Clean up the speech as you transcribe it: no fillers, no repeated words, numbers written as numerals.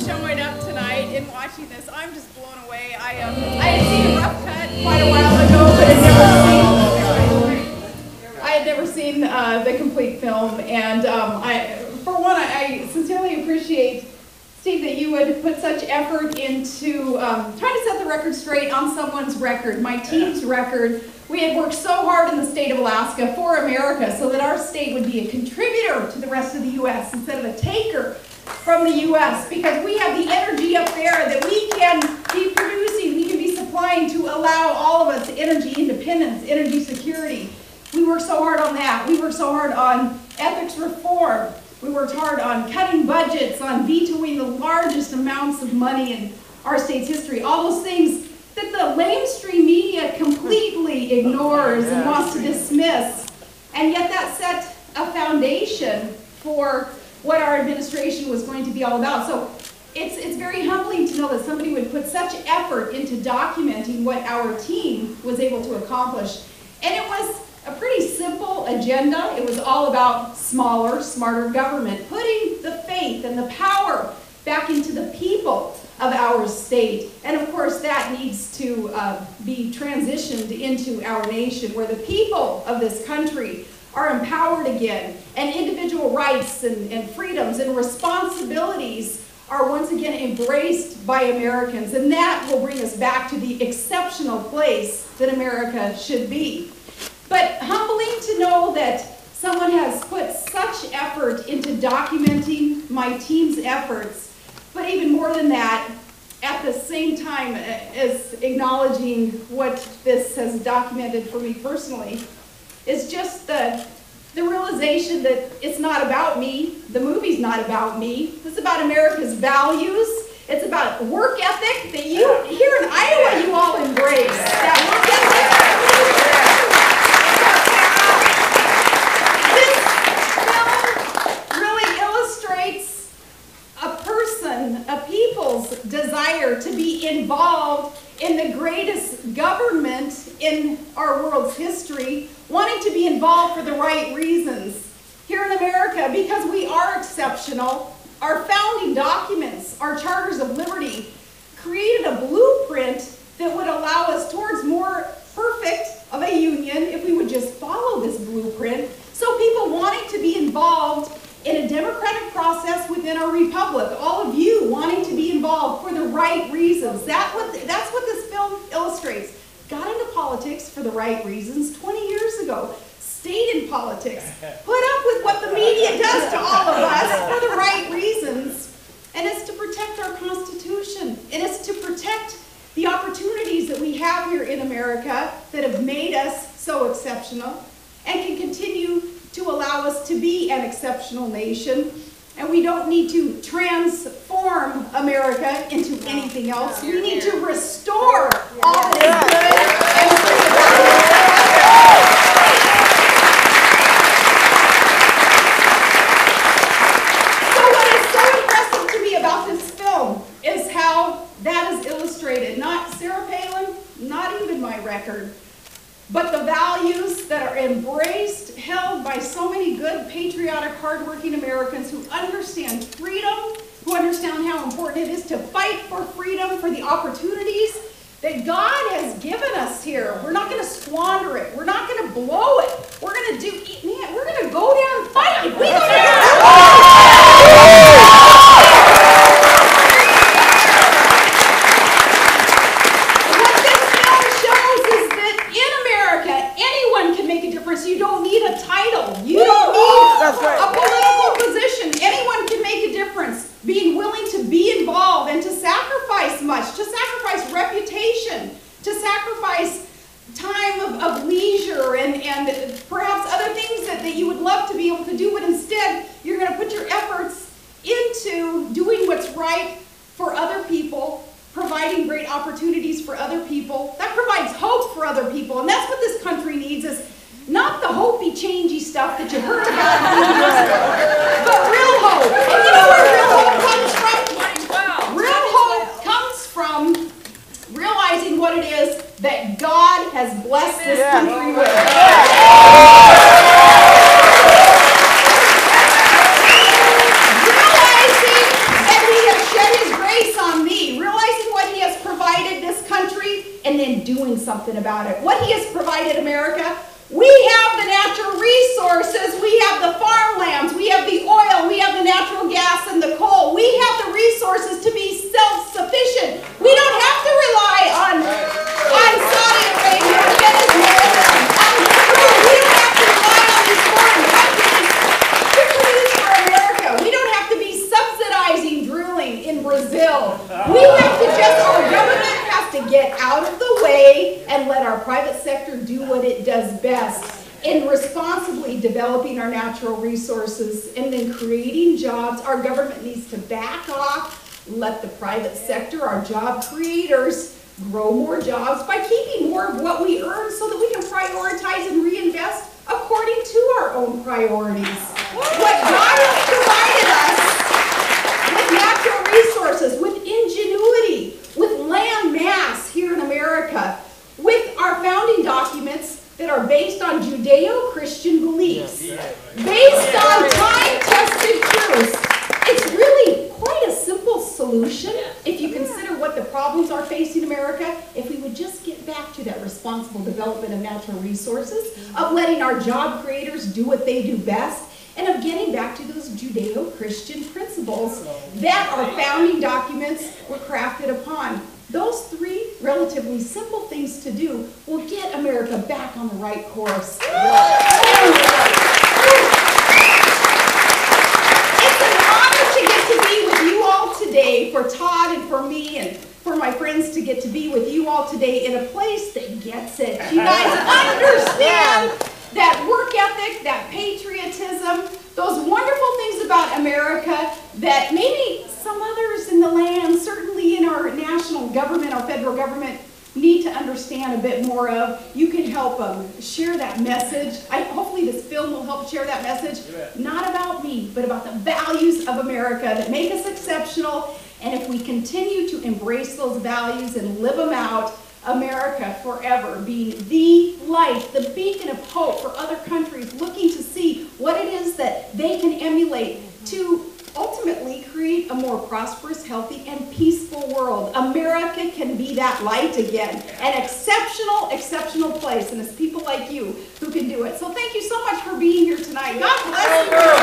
showing up tonight and watching this. I'm just blown away. I had seen a rough cut quite a while ago, but I had never seen the complete film. And for one, I sincerely appreciate, Steve, that you would put such effort into trying to set the record straight on someone's record, my team's record. We had worked so hard in the state of Alaska for America so that our state would be a contributor to the rest of the U.S. instead of a taker from the U.S. because we have the energy up there that we can be producing, we can be supplying to allow all of us energy independence, energy security. We worked so hard on that. We worked so hard on ethics reform. We worked hard on cutting budgets, on vetoing the largest amounts of money in our state's history. All those things that the mainstream media completely ignores and wants to dismiss. And yet that set a foundation for what our administration was going to be all about. So it's very humbling to know that somebody would put such effort into documenting what our team was able to accomplish. And it was a pretty simple agenda. It was all about smaller, smarter government, putting the faith and the power back into the people of our state. And of course that needs to be transitioned into our nation where the people of this country are empowered again and individual rights and freedoms and responsibilities are once again embraced by Americans. And that will bring us back to the exceptional place that America should be. But humbling to know that someone has put such effort into documenting my team's efforts, but even more than that, at the same time as acknowledging what this has documented for me personally, is just the realization that it's not about me. The movie's not about me. It's about America's values. It's about work ethic that you, here in Iowa, you all embrace. That work ethic. This film really illustrates a people's desire to be involved in the greatest government in our world's history, wanting to be involved for the right reasons. Here in America, because we are exceptional, our founding documents, our charters of liberty, created a blueprint that would allow us towards more perfect of a union if we would just follow this blueprint. So people wanting to be involved in a democratic process within our republic, all of you wanting to be involved for the right reasons. That's what this film illustrates. Got into politics for the right reasons 20 years ago. Stayed in politics. Put up with what the media does to all of us for the right reasons. And it's to protect our Constitution. And it's to protect the opportunities that we have here in America that have made us so exceptional and can continue to allow us to be an exceptional nation. And we don't need to transform America into anything else. We need to restore all that is good and free. So what is so impressive to me about this film is how that is illustrated. Not Sarah Palin, not even my record, but the values that are embraced, held by so many good, patriotic, hardworking Americans who understand freedom, who understand how important it is to fight for freedom, for the opportunities that God has given us here. We're not going to squander it. We're not going to blow it. We're going to we're going to go down and fight. If we go down you don't need a title. You don't need a political position. Anyone can make a difference. Being willing to be involved and to sacrifice much, to sacrifice reputation, to sacrifice time of leisure and perhaps other things that you would love to be able to do, but instead you're going to put your efforts into doing what's right for other people, providing great opportunities for other people. That provides hope for other people, and that's what this country needs, is not the hopey, changey stuff that you heard about, but real hope. And you know where real hope comes from? Real hope comes from realizing what it is that God has blessed this country with. Realizing that He has shed His something about it. What he has provided America, we have the natural resources, we have the farmlands, we have the oil, we have the natural gas and the coal. We have the resources to be self-sufficient. We don't have to rely on Saudi Arabia, Venezuela, we don't have to rely on these foreign countries to produce for America. We don't have to be subsidizing drilling in Brazil. We have to our government has to get out of the way and let our private sector do what it does best in responsibly developing our natural resources and then creating jobs. Our government needs to back off, let the private sector, our job creators, grow more jobs by keeping more of what we earn so that we can prioritize and reinvest according to our own priorities. What God has provided us with natural resources, with ingenuity, with land mass here in America, with our founding documents that are based on Judeo-Christian beliefs, based on time-tested truths. It's really quite a simple solution if you consider what the problems are facing America. If we would just get back to that responsible development of natural resources, of letting our job creators do what they do best, and of getting back to those Judeo-Christian principles that our founding documents were crafted upon. Those three relatively simple things to do will get America back on the right course. It's an honor to get to be with you all today, for Todd and for me and for my friends to get to be with you all today in a place that gets it. You guys understand that work ethic, that patriotism, those wonderful things about America that maybe some others in the land, certainly in our national government, our federal government, need to understand a bit more of. You can help them share that message. Hopefully this film will help share that message, not about me, but about the values of America that make us exceptional. And if we continue to embrace those values and live them out, America forever being the light, the beacon of hope for other countries looking to see what it is that they can emulate to ultimately create a more prosperous, healthy, and peaceful world. America can be that light again. An exceptional, exceptional place. And it's people like you who can do it. So thank you so much for being here tonight. God bless you.